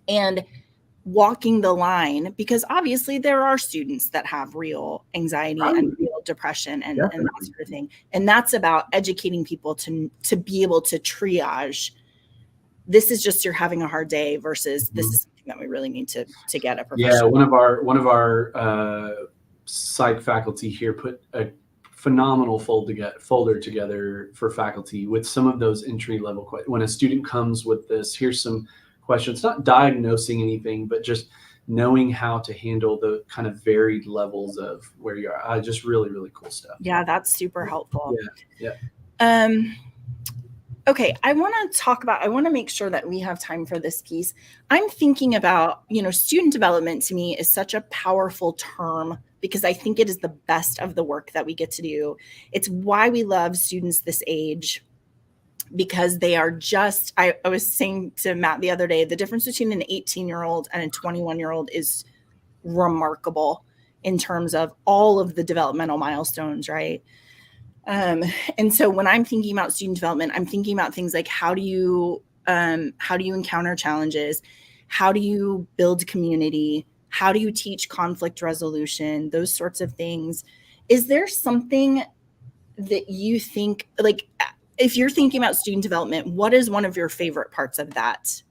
And walking the line, because obviously there are students that have real anxiety and real depression and that sort of thing. And that's about educating people to be able to triage. This is just you're having a hard day versus this is something that we really need to get a professional. Yeah, one of our psych faculty here put a phenomenal folder together for faculty with some of those entry level questions. When a student comes with this, here's some questions, not diagnosing anything, but just knowing how to handle the kind of varied levels of where you are. Just really, really cool stuff. Yeah, that's super helpful. Yeah. Okay, I want to make sure that we have time for this piece. I'm thinking about, student development to me is such a powerful term because I think it is the best of the work that we get to do. It's why we love students this age, because they are just, I was saying to Matt the other day, the difference between an 18-year-old and a 21-year-old is remarkable in terms of all of the developmental milestones, right? And so when I'm thinking about student development, I'm thinking about things like how do you encounter challenges? How do you build community? How do you teach conflict resolution? Those sorts of things. Is there something that you think, like, if you're thinking about student development, what is one of your favorite parts of that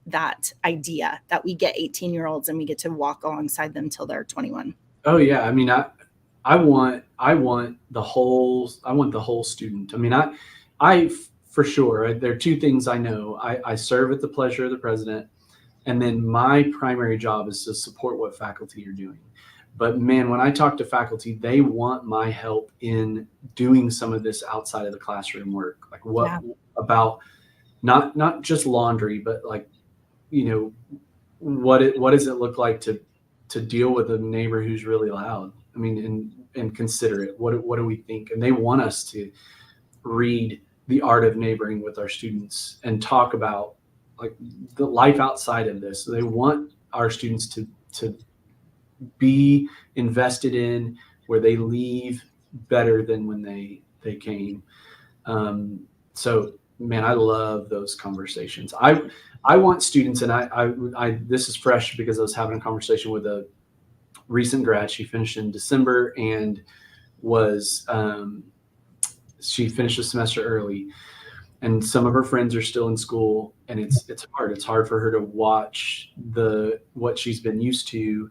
idea that we get 18-year-olds and we get to walk alongside them till they're 21? Oh yeah. I mean, I want the whole student. I mean, I for sure, there are two things I know. I serve at the pleasure of the president, and then my primary job is to support what faculty are doing. But man, when I talk to faculty, they want my help in doing some of this outside of the classroom work. Like about not just laundry, but like, what does it look like to deal with a neighbor who's really loud? I mean, and consider it. What do we think? And they want us to read The Art of Neighboring with our students and talk about like the life outside of this. So they want our students to be invested in, where they leave better than when they came. So man, I love those conversations. I want students, and I this is fresh because I was having a conversation with a recent grad. She finished in December and she finished the semester early, and some of her friends are still in school, and it's hard for her to watch what she's been used to.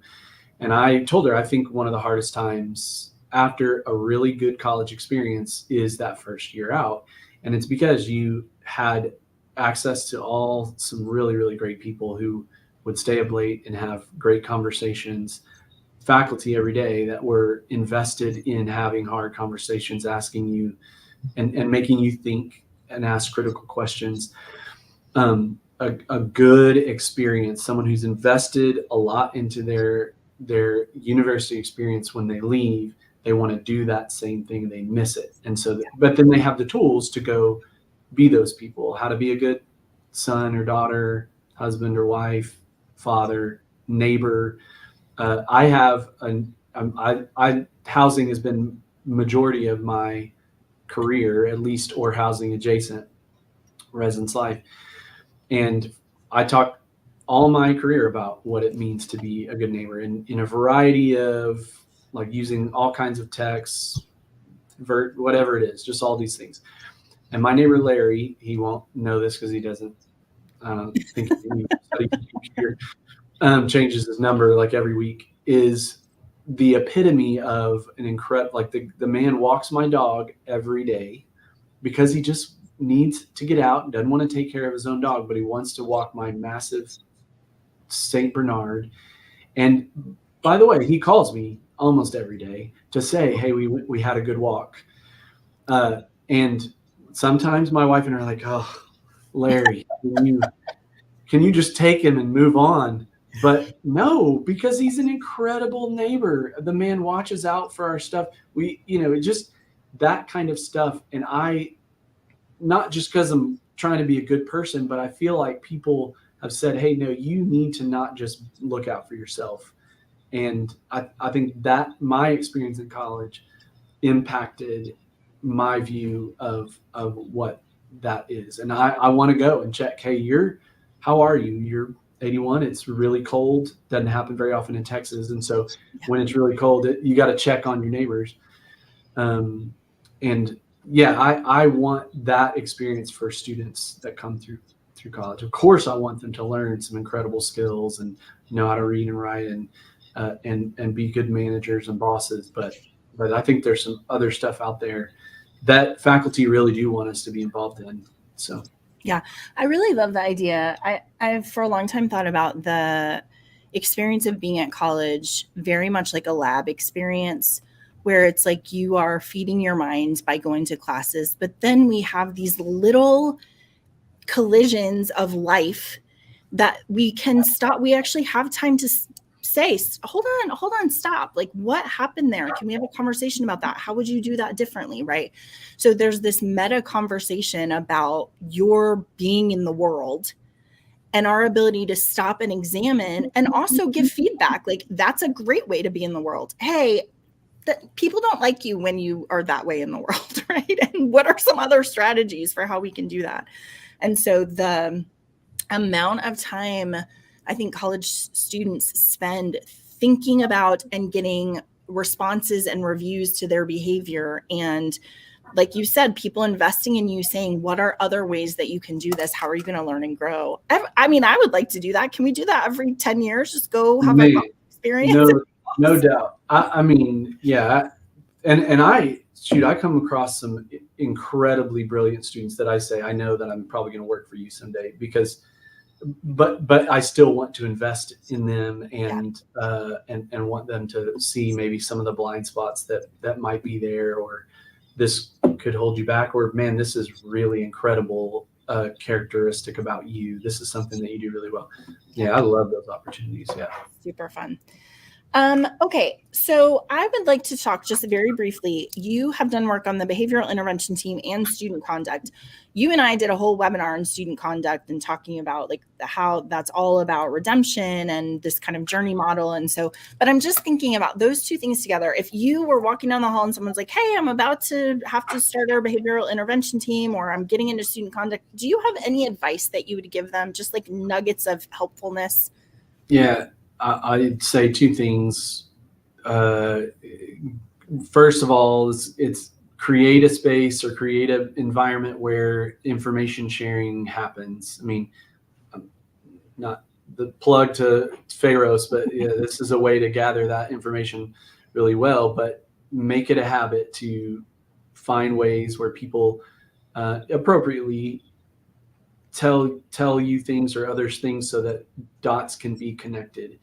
And I told her, I think one of the hardest times after a really good college experience is that first year out. And it's because you had access to some really, really great people who would stay up late and have great conversations, faculty every day that were invested in having hard conversations, asking you and making you think and ask critical questions. A good experience, someone who's invested a lot into their university experience. When they leave, they want to do that same thing, they miss it. And so, but then they have the tools to go be those people, how to be a good son or daughter, husband or wife, father, neighbor. Housing has been majority of my career, at least, or housing adjacent residence life. And I talk all my career about what it means to be a good neighbor in a variety of, like, using all kinds of texts, whatever it is, just all these things. And my neighbor Larry, he won't know this because he doesn't think he changes his number like every week, is the epitome of an incredible, like the man walks my dog every day because he just needs to get out and doesn't want to take care of his own dog, but he wants to walk my massive Saint Bernard. And by the way, he calls me almost every day to say, hey, we had a good walk. And sometimes my wife and I are like, oh, Larry, can you just take him and move on? But no, because he's an incredible neighbor. The man watches out for our stuff. that kind of stuff. And not just because I'm trying to be a good person, but I feel like people have said, hey, no, you need to not just look out for yourself. And I think that my experience in college impacted my view of what that is. And I want to go and check, hey, how are you? You're 81. It's really cold. Doesn't happen very often in Texas. And so when it's really cold, you got to check on your neighbors. And yeah, I want that experience for students that come through college. Of course, I want them to learn some incredible skills and know how to read and write and be good managers and bosses. But I think there's some other stuff out there that faculty really do want us to be involved in. So yeah, I really love the idea. I've for a long time thought about the experience of being at college very much like a lab experience, where it's like you are feeding your mind by going to classes, but then we have these little collisions of life that we can stop. We actually have time to say, hold on, stop. Like, what happened there? Can we have a conversation about that? How would you do that differently? Right. So there's this meta conversation about your being in the world and our ability to stop and examine and also give feedback. Like, that's a great way to be in the world. Hey, that people don't like you when you are that way in the world, right? And what are some other strategies for how we can do that? And so the amount of time I think college students spend thinking about and getting responses and reviews to their behavior, and like you said, people investing in you saying, what are other ways that you can do this? How are you going to learn and grow? I mean, I would like to do that. Can we do that every 10 years? Just go have an experience? No doubt. I mean, yeah. And I come across some incredibly brilliant students that I say, I know that I'm probably going to work for you someday because, but I still want to invest in them and want them to see maybe some of the blind spots that might be there, or this could hold you back, or man, this is really incredible characteristic about you. This is something that you do really well. Yeah, I love those opportunities. Yeah. Super fun. Okay, so I would like to talk just very briefly. You have done work on the behavioral intervention team and student conduct. You and I did a whole webinar on student conduct and talking about like how that's all about redemption and this kind of journey model. And so, but I'm just thinking about those two things together. If you were walking down the hall and someone's like, hey, I'm about to have to start our behavioral intervention team, or I'm getting into student conduct, do you have any advice that you would give them? Just like nuggets of helpfulness? Yeah. I'd say two things. First of all, it's create a space or create an environment where information sharing happens. I mean, not the plug to Pharos, but yeah, this is a way to gather that information really well, but make it a habit to find ways where people appropriately tell you things or others things so that dots can be connected.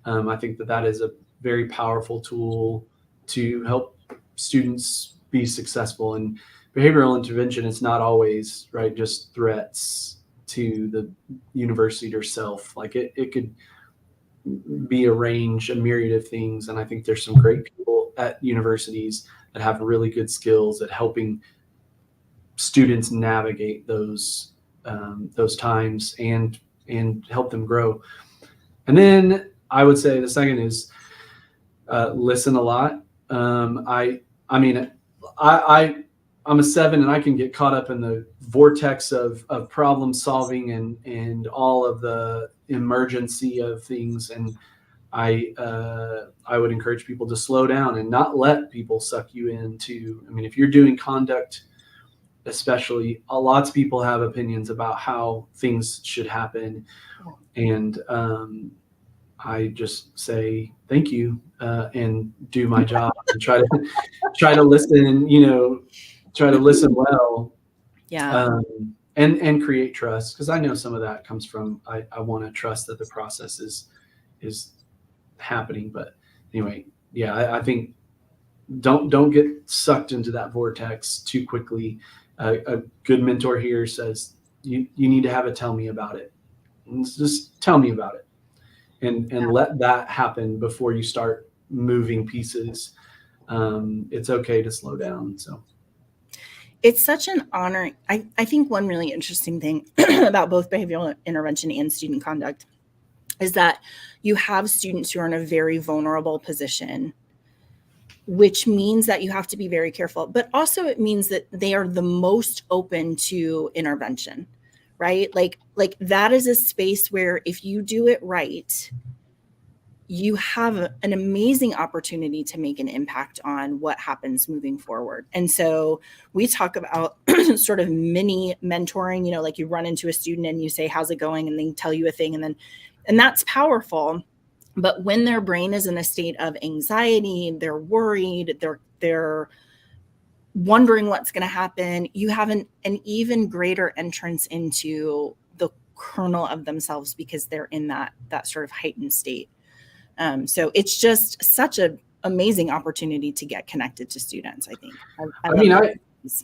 I think that is a very powerful tool to help students be successful. And behavioral intervention is not always, right, just threats to the university herself. Like it could be a myriad of things. And I think there's some great people at universities that have really good skills at helping students navigate those times and help them grow. And then I would say the second is listen a lot. I'm a 7 and I can get caught up in the vortex of problem solving and all of the emergency of things. And I would encourage people to slow down and not let people suck you into, if you're doing conduct, especially, lots of people have opinions about how things should happen. And I just say thank you and do my job and try to listen, try to listen well. Yeah. And create trust, because I know some of that comes from I want to trust that the process is happening. But anyway, yeah, I think don't get sucked into that vortex too quickly. A good mentor here says you need to have a tell me about it. And just tell me about it. And let that happen before you start moving pieces. it's okay to slow down. So it's such an honor. I think one really interesting thing about both behavioral intervention and student conduct is that you have students who are in a very vulnerable position, which means that you have to be very careful, but also it means that they are the most open to intervention, right? Like that is a space where if you do it right, you have an amazing opportunity to make an impact on what happens moving forward. And so we talk about sort of mini mentoring, like you run into a student and you say, how's it going? And they tell you a thing. And that's powerful. But when their brain is in a state of anxiety, they're worried, they're wondering what's going to happen, you have an even greater entrance into the kernel of themselves because they're in that sort of heightened state. So it's just such an amazing opportunity to get connected to students, I think.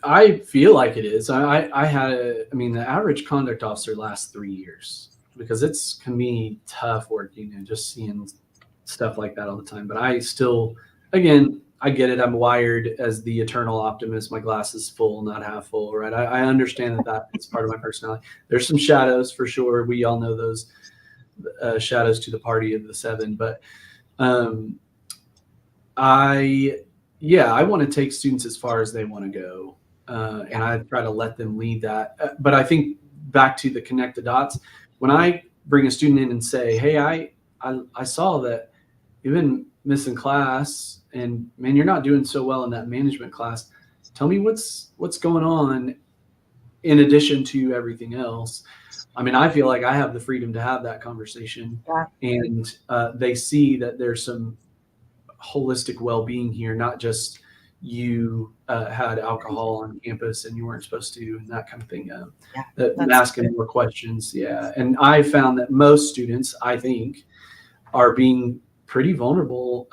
I feel like it is. I had the average conduct officer lasts 3 years because can be tough working and just seeing stuff like that all the time. But I still, again, I get it. I'm wired as the eternal optimist. My glass is full, not half full, right? I understand that is part of my personality. There's some shadows for sure. We all know those shadows to the party of the 7. But I want to take students as far as they want to go. And I try to let them lead that. But I think back to the connect the dots, when I bring a student in and say, hey, I saw that you've been missing class and man, you're not doing so well in that management class. Tell me what's going on in addition to everything else. I feel like I have the freedom to have that conversation, and they see that there's some holistic well-being here, not just you had alcohol on campus and you weren't supposed to, and that kind of thing. Asking more questions. Yeah. And I found that most students, I think, are being pretty vulnerable.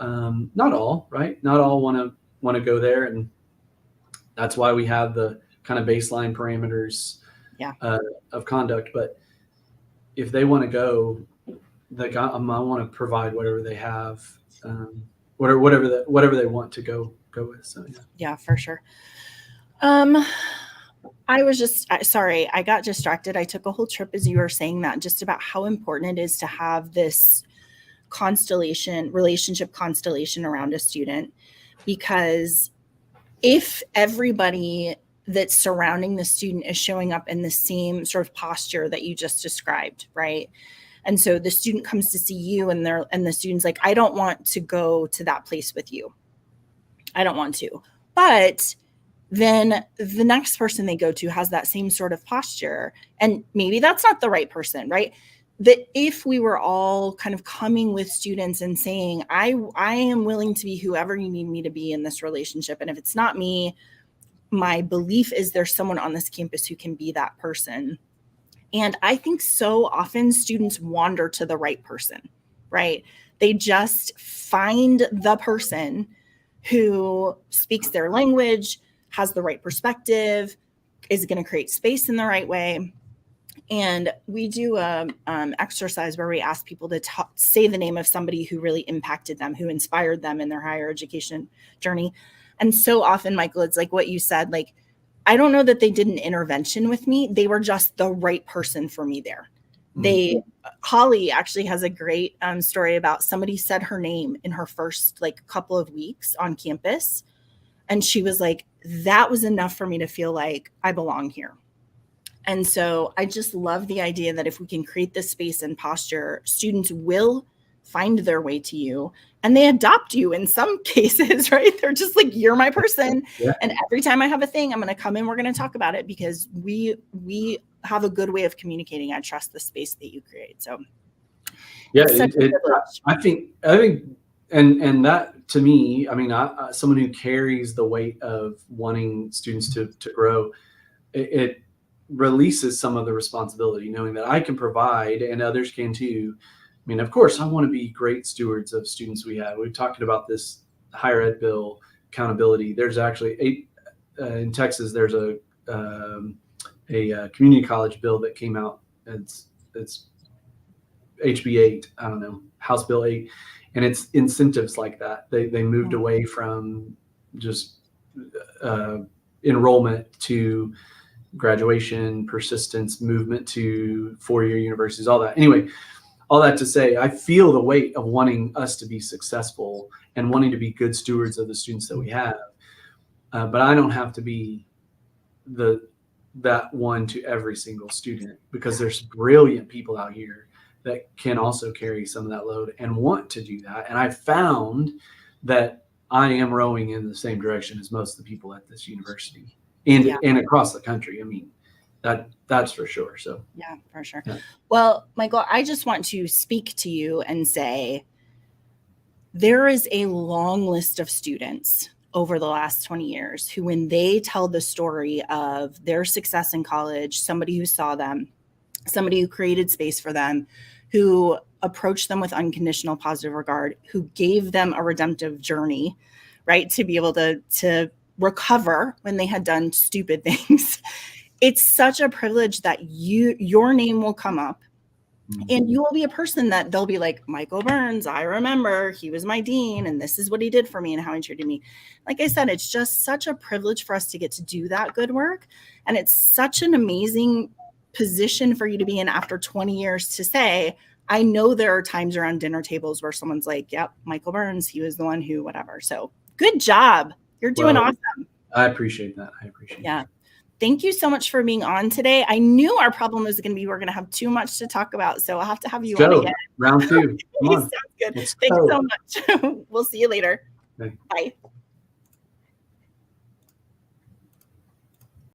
Not all, right? Not all want to go there. And that's why we have the kind of baseline parameters of conduct. But if they want to go, I want to provide whatever they have, whatever they want to go with. So yeah, for sure. I was just sorry, I got distracted. I took a whole trip as you were saying that, just about how important it is to have this relationship constellation around a student, because if everybody that's surrounding the student is showing up in the same sort of posture that you just described, right? And so the student comes to see you and the student's like, I don't want to go to that place with you. I don't want to. But then the next person they go to has that same sort of posture. And maybe that's not the right person, right? That if we were all kind of coming with students and saying, I am willing to be whoever you need me to be in this relationship. And if it's not me, my belief is there's someone on this campus who can be that person. And I think so often students wander to the right person, right? They just find the person who speaks their language, has the right perspective, is going to create space in the right way. And we do a exercise where we ask people to say the name of somebody who really impacted them, who inspired them in their higher education journey. And so often, Michael, it's like what you said, like, I don't know that they did an intervention with me. They were just the right person for me there. Holly actually has a great story about somebody said her name in her first couple of weeks on campus. And she was like, that was enough for me to feel like I belong here. And so I just love the idea that if we can create this space and posture, students will find their way to you and they adopt you in some cases, right? They're just like, you're my person. Yeah. And every time I have a thing, I'm going to come in, we're going to talk about it because we have a good way of communicating. I trust the space that you create. So yeah, I think, and that to me, someone who carries the weight of wanting students to grow, it releases some of the responsibility, knowing that I can provide and others can too. Of course, I want to be great stewards of students we have. We've talked about this higher ed bill accountability. There's actually in Texas, there's a community college bill that came out. It's HB 8, I don't know, House Bill 8, and it's incentives like that. They moved away from just enrollment to graduation, persistence, movement to four-year universities, all that. Anyway, all that to say, I feel the weight of wanting us to be successful and wanting to be good stewards of the students that we have. But I don't have to be that one to every single student, because there's brilliant people out here that can also carry some of that load and want to do that. And I found that I am rowing in the same direction as most of the people at this university and across the country. I mean, that's for sure. So yeah, for sure. Yeah. Well, Michael, I just want to speak to you and say there is a long list of students over the last 20 years who, when they tell the story of their success in college, somebody who saw them, somebody who created space for them, who approached them with unconditional positive regard, who gave them a redemptive journey, right, to be able to recover when they had done stupid things. It's such a privilege that your name will come up, and you will be a person that they'll be like, Michael Burns, I remember he was my dean and this is what he did for me and how he treated me. Like I said, it's just such a privilege for us to get to do that good work. And it's such an amazing position for you to be in after 20 years to say, I know there are times around dinner tables where someone's like, yep, Michael Burns, he was the one who, whatever. So good job. You're doing awesome. I appreciate that. Yeah. Thank you so much for being on today. I knew our problem was going to be we're going to have too much to talk about, so I'll have to have you on again. Round 2. Come on. Sounds good. Thanks so much. We'll see you later. Okay. Bye.